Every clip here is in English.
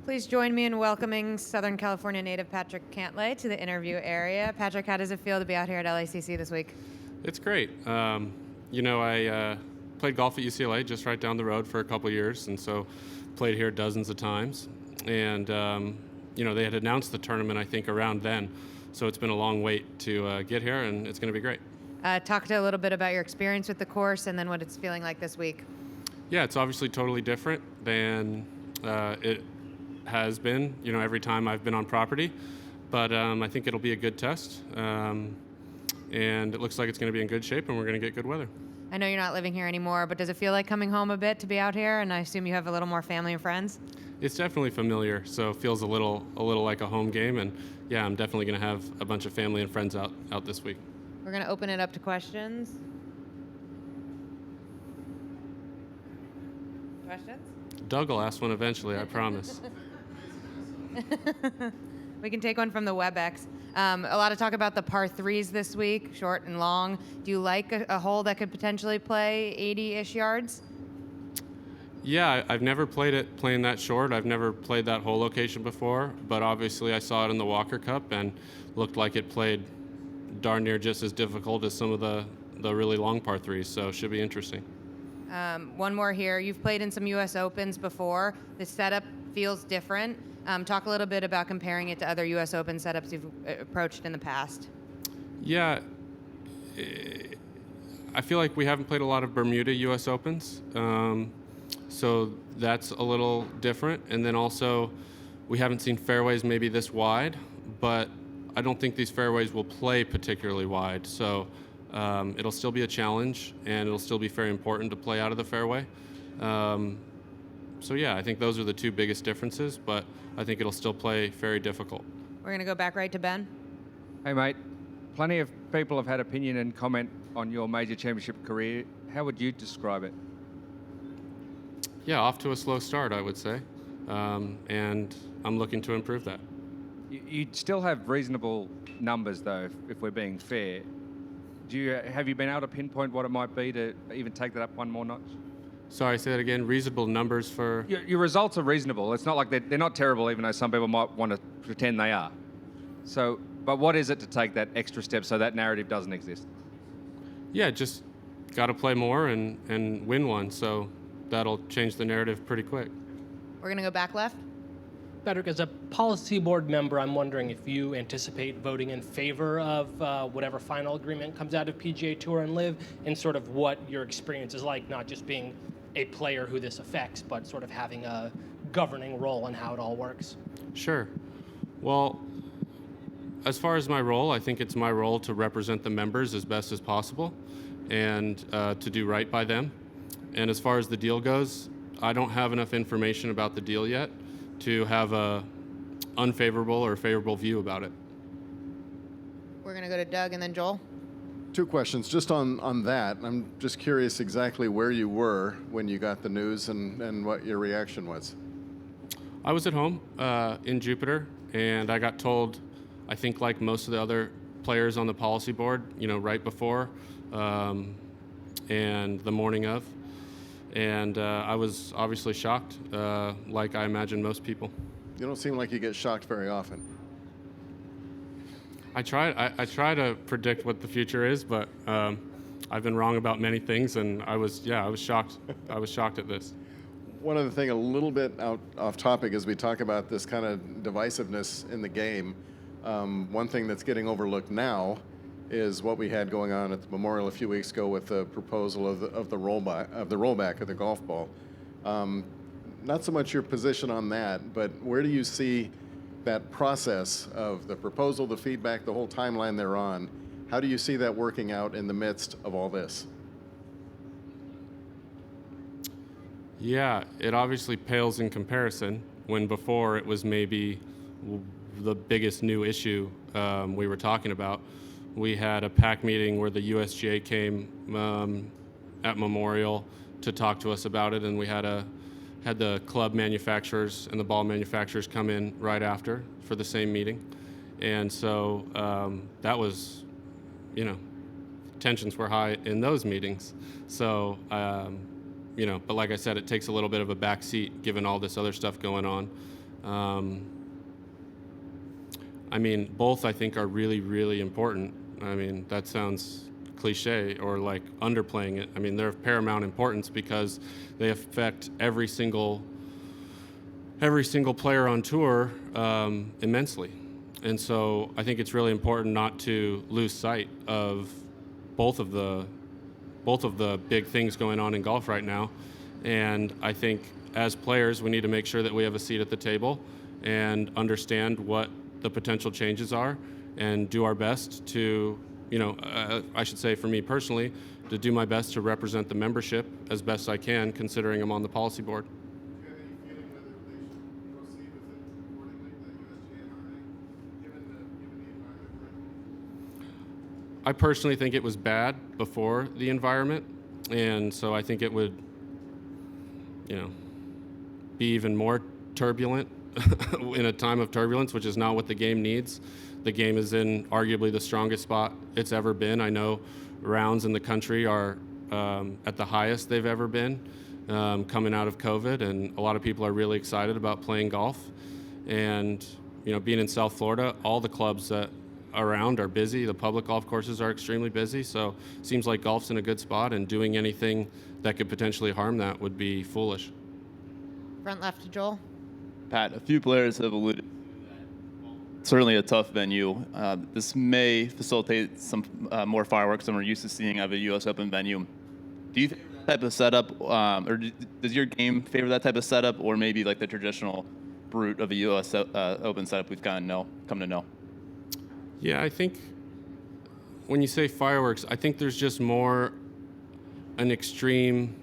Please join me in welcoming Southern California native Patrick Cantlay to the interview area. Patrick, how does it feel to be out here at LACC this week? It's great. I played golf at UCLA just right down the road for a couple years, and so played here dozens of times. And, they had announced the tournament, I think, around then. So it's been a long wait to get here, and it's going to be great. Talk to a little bit about your experience with the course and then what it's feeling like this week. Yeah, it's obviously totally different than it has been, every time I've been on property. But I think it'll be a good test. And it looks like it's going to be in good shape, and we're going to get good weather. I know you're not living here anymore, but does it feel like coming home a bit to be out here? And I assume you have a little more family and friends? It's definitely familiar, so it feels a little like a home game. And yeah, I'm definitely going to have a bunch of family and friends out this week. We're going to open it up to questions. Questions? Doug will ask one eventually, I promise. We can take one from the WebEx. A lot of talk about the par threes this week, short and long. Do you like a hole that could potentially play 80-ish yards? Yeah, I've never playing that short. I've never played that hole location before, but obviously I saw it in the Walker Cup and looked like it played darn near just as difficult as some of the really long par threes, so it should be interesting. One more here. You've played in some U.S. Opens before. The setup feels different. Talk a little bit about comparing it to other U.S. Open setups you've approached in the past. Yeah, I feel like we haven't played a lot of Bermuda U.S. Opens, so that's a little different. And then also, we haven't seen fairways maybe this wide, but I don't think these fairways will play particularly wide. So it'll still be a challenge, and it'll still be very important to play out of the fairway. So yeah, I think those are the two biggest differences, but I think it'll still play very difficult. We're going to go back right to Ben. Hey, mate. Plenty of people have had opinion and comment on your major championship career. How would you describe it? Yeah, off to a slow start, I would say, and I'm looking to improve that. You still have reasonable numbers, though, if we're being fair. Have you been able to pinpoint what it might be to even take that up one more notch? Sorry, say that again. Reasonable numbers for... Your results are reasonable. It's not like they're not terrible, even though some people might want to pretend they are. So, but what is it to take that extra step so that narrative doesn't exist? Yeah, just got to play more and win one, so that'll change the narrative pretty quick. We're going to go back left. Patrick, as a policy board member, I'm wondering if you anticipate voting in favor of whatever final agreement comes out of PGA Tour and LIV, and sort of what your experience is like, not just being a player who this affects, but sort of having a governing role in how it all works. Sure. Well, as far as my role, I think it's my role to represent the members as best as possible and to do right by them. And as far as the deal goes, I don't have enough information about the deal yet to have a unfavorable or favorable view about it. We're going to go to Doug and then Joel. Two questions. Just on that, I'm just curious exactly where you were when you got the news and what your reaction was. I was at home in Jupiter, and I got told, I think like most of the other players on the policy board, right before and the morning of. And I was obviously shocked, like I imagine most people. You don't seem like you get shocked very often. I try to predict what the future is, but I've been wrong about many things, and I was shocked. I was shocked at this. One other thing, a little bit off topic, as we talk about this kind of divisiveness in the game. One thing that's getting overlooked now is what we had going on at the Memorial a few weeks ago with the proposal of the rollback of the golf ball. Not so much your position on that, but where do you see that process of the proposal, the feedback, the whole timeline they're on? How do you see that working out in the midst of all this? Yeah, it obviously pales in comparison when before it was maybe the biggest new issue we were talking about. We had a PAC meeting where the USGA came at Memorial to talk to us about it, and we had the club manufacturers and the ball manufacturers come in right after for the same meeting. And so that was, tensions were high in those meetings. So, but like I said, it takes a little bit of a back seat given all this other stuff going on. I mean, both I think are really, really important. I mean, that sounds cliche or like underplaying it. I mean, they're of paramount importance because they affect every single player on tour immensely. And so I think it's really important not to lose sight of both of the big things going on in golf right now. And I think as players, we need to make sure that we have a seat at the table and understand what the potential changes are and do our best to, I should say for me personally, to do my best to represent the membership as best I can, considering I'm on the policy board. Do you have any feeling whether they should proceed with it accordingly, the USGA and RA, given the environment we're in? I personally think it was bad before the environment, and so I think it would, be even more turbulent in a time of turbulence, which is not what the game needs. The game is in arguably the strongest spot it's ever been. I know rounds in the country are at the highest they've ever been coming out of COVID, and a lot of people are really excited about playing golf. And being in South Florida, all the clubs that around are busy. The public golf courses are extremely busy, so it seems like golf's in a good spot, and doing anything that could potentially harm that would be foolish. Front left to Joel. Pat, a few players have alluded. Certainly a tough venue. This may facilitate some more fireworks than we're used to seeing out of a U.S. Open venue. Do you think that type of setup, or does your game favor that type of setup, or maybe like the traditional brute of a U.S. Open setup we've come to know? Yeah, I think when you say fireworks, I think there's just more an extreme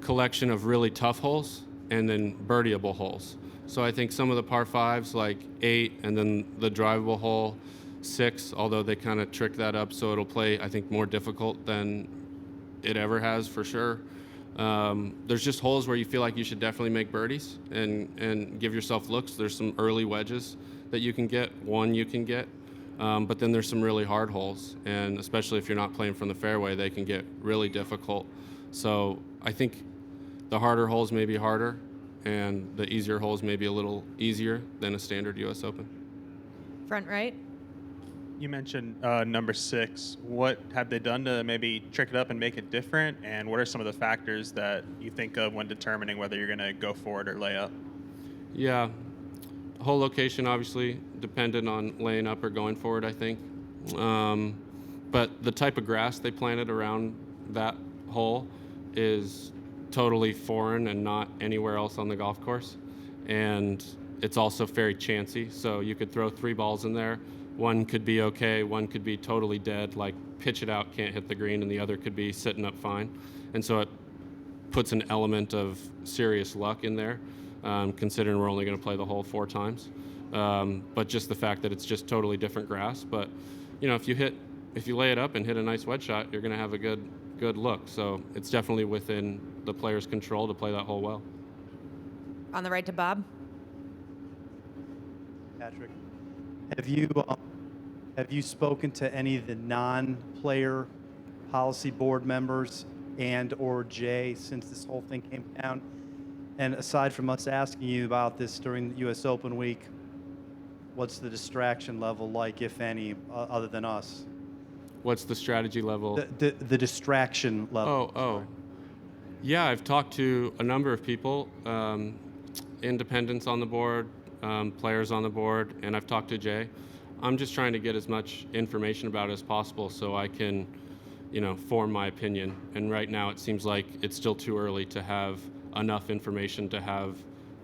collection of really tough holes and then birdieable holes. So I think some of the par fives, like 8, and then the drivable hole 6, although they kind of trick that up so it'll play, I think, more difficult than it ever has for sure. There's just holes where you feel like you should definitely make birdies and give yourself looks. There's some early wedges that you can get, one you can get, but then there's some really hard holes, and especially if you're not playing from the fairway, they can get really difficult. So I think the harder holes may be harder, and the easier holes may be a little easier than a standard U.S. Open. Front right. You mentioned number 6. What have they done to maybe trick it up and make it different? And what are some of the factors that you think of when determining whether you're going to go forward or lay up? Yeah, hole location obviously dependent on laying up or going forward, I think. But the type of grass they planted around that hole is totally foreign and not anywhere else on the golf course. And it's also very chancy, so you could throw 3 balls in there. One could be okay, one could be totally dead, like pitch it out, can't hit the green, and the other could be sitting up fine. And so it puts an element of serious luck in there, considering we're only going to play the hole 4 times. But just the fact that it's just totally different grass. But if you lay it up and hit a nice wedge shot, you're going to have a good look. So it's definitely within the player's control to play that hole well. On the right to Bob. Patrick, have you spoken to any of the non-player policy board members and or Jay since this whole thing came down? And aside from us asking you about this during the U.S. Open week, what's the distraction level like, if any, other than us? What's the strategy level? The distraction level. Oh. Yeah, I've talked to a number of people, independents on the board, players on the board, and I've talked to Jay. I'm just trying to get as much information about it as possible so I can, form my opinion. And right now it seems like it's still too early to have enough information to have,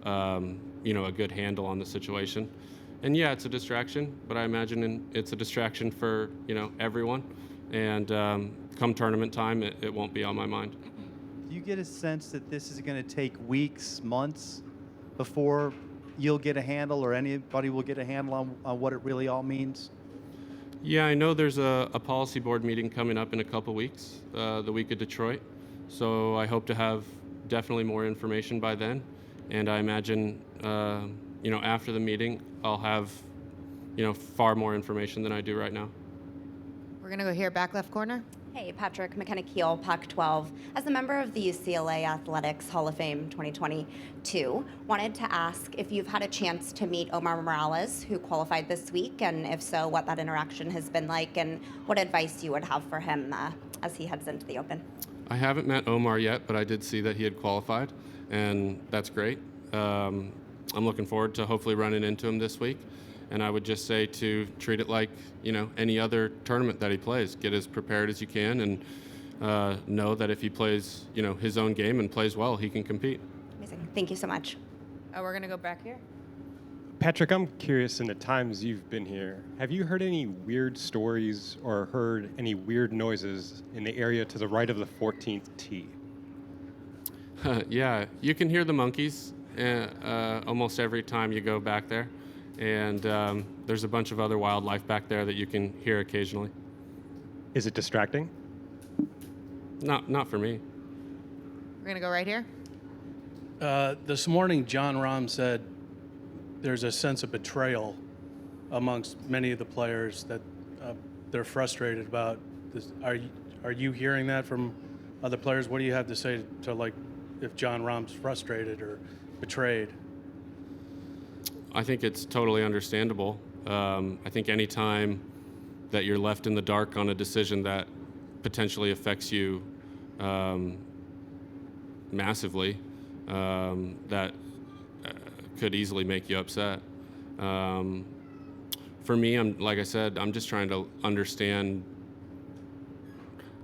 a good handle on the situation. And yeah, it's a distraction, but I imagine it's a distraction for, everyone. And come tournament time, it won't be on my mind. Do you get a sense that this is going to take weeks, months before you'll get a handle or anybody will get a handle on what it really all means? Yeah, I know there's a policy board meeting coming up in a couple weeks, the week of Detroit. So I hope to have definitely more information by then. And I imagine, after the meeting, I'll have, far more information than I do right now. We're going to go here, back left corner. Hey, Patrick McKenna-Keel, Pac-12. As a member of the UCLA Athletics Hall of Fame 2022, wanted to ask if you've had a chance to meet Omar Morales, who qualified this week, and if so, what that interaction has been like, and what advice you would have for him as he heads into the Open. I haven't met Omar yet, but I did see that he had qualified, and that's great. I'm looking forward to hopefully running into him this week. And I would just say to treat it like, any other tournament that he plays. Get as prepared as you can, and know that if he plays, his own game and plays well, he can compete. Amazing. Thank you so much. We're going to go back here. Patrick, I'm curious, in the times you've been here, have you heard any weird stories or heard any weird noises in the area to the right of the 14th tee? Yeah, you can hear the monkeys almost every time you go back there. And there's a bunch of other wildlife back there that you can hear occasionally. Is it distracting? Not for me. We're going to go right here. This morning, John Rahm said there's a sense of betrayal amongst many of the players that they're frustrated about this. Are you hearing that from other players? What do you have to say to if John Rahm's frustrated or betrayed? I think it's totally understandable. I think any time that you're left in the dark on a decision that potentially affects you massively, that could easily make you upset. For me, like I said, I'm just trying to understand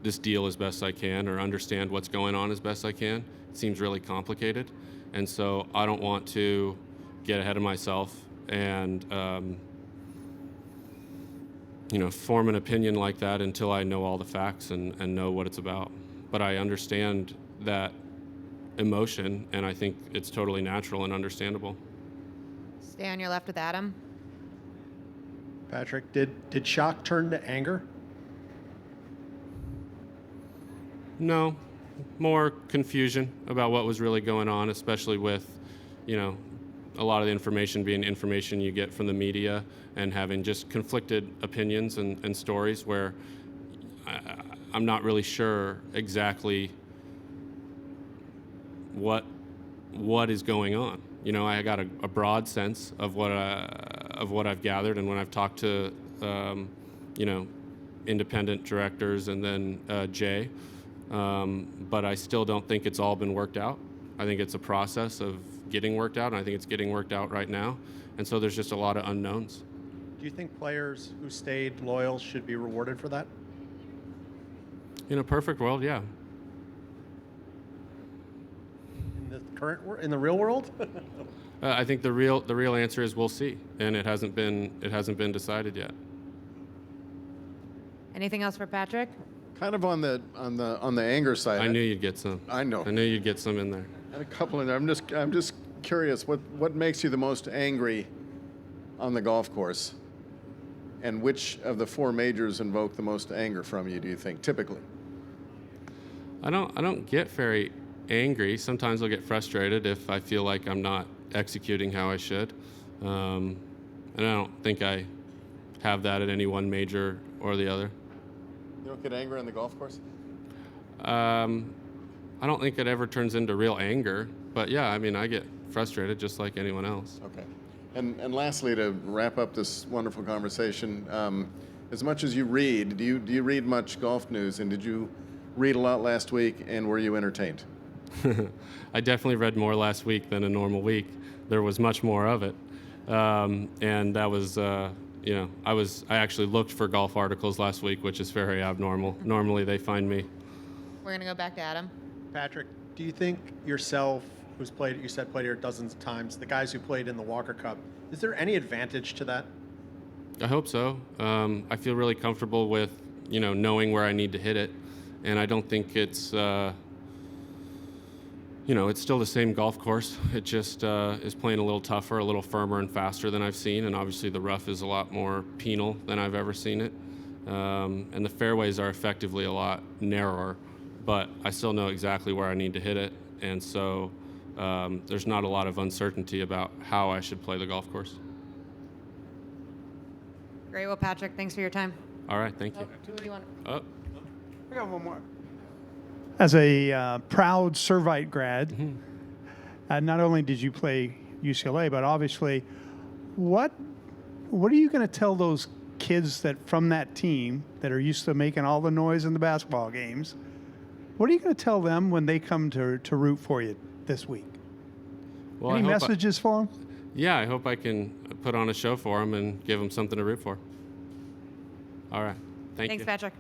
this deal as best I can, or understand what's going on as best I can. It seems really complicated, and so I don't want to get ahead of myself and form an opinion like that until I know all the facts and know what it's about. But I understand that emotion, and I think it's totally natural and understandable. Stay on your left with Adam. Patrick, did shock turn to anger? No, more confusion about what was really going on, especially with, a lot of the information being information you get from the media, and having just conflicted opinions and stories where I'm not really sure exactly what is going on. I got a broad sense of what I've gathered, and when I've talked to independent directors and then Jay, but I still don't think it's all been worked out. I think it's a process of getting worked out, and I think it's getting worked out right now. And so there's just a lot of unknowns. Do you think players who stayed loyal should be rewarded for that? In a perfect world, yeah. In the real world? I think the real answer is we'll see, and it hasn't been decided yet. Anything else for Patrick? Kind of on the anger side. I knew you'd get some. I know. I knew you'd get some in there. And a couple in there. I'm just curious, what makes you the most angry on the golf course? And which of the four majors invoke the most anger from you, do you think, typically? I don't get very angry. Sometimes I'll get frustrated if I feel like I'm not executing how I should. And I don't think I have that at any one major or the other. You don't get angry on the golf course? I don't think it ever turns into real anger, but yeah, I get frustrated just like anyone else. Okay. And lastly, to wrap up this wonderful conversation, as much as you read, do you read much golf news, and did you read a lot last week, and were you entertained? I definitely read more last week than a normal week. There was much more of it, and that was, I actually looked for golf articles last week, which is very abnormal. Normally they find me. We're going to go back to Adam. Patrick, do you think yourself, who's played here dozens of times, the guys who played in the Walker Cup, is there any advantage to that? I hope so. I feel really comfortable with, knowing where I need to hit it, and I don't think it's, it's still the same golf course. It just is playing a little tougher, a little firmer and faster than I've seen, and obviously the rough is a lot more penal than I've ever seen it. And the fairways are effectively a lot narrower, but I still know exactly where I need to hit it, and so there's not a lot of uncertainty about how I should play the golf course. Great. Well, Patrick, thanks for your time. All right, thank you. Who do you want? Oh. I got one more. As a proud Servite grad, not only did you play UCLA, but obviously, what are you going to tell those kids that from that team that are used to making all the noise in the basketball games? What are you going to tell them when they come to root for you this week? Well, Any messages for them? Yeah, I hope I can put on a show for them and give them something to root for. All right. Thank you. Thanks, Patrick.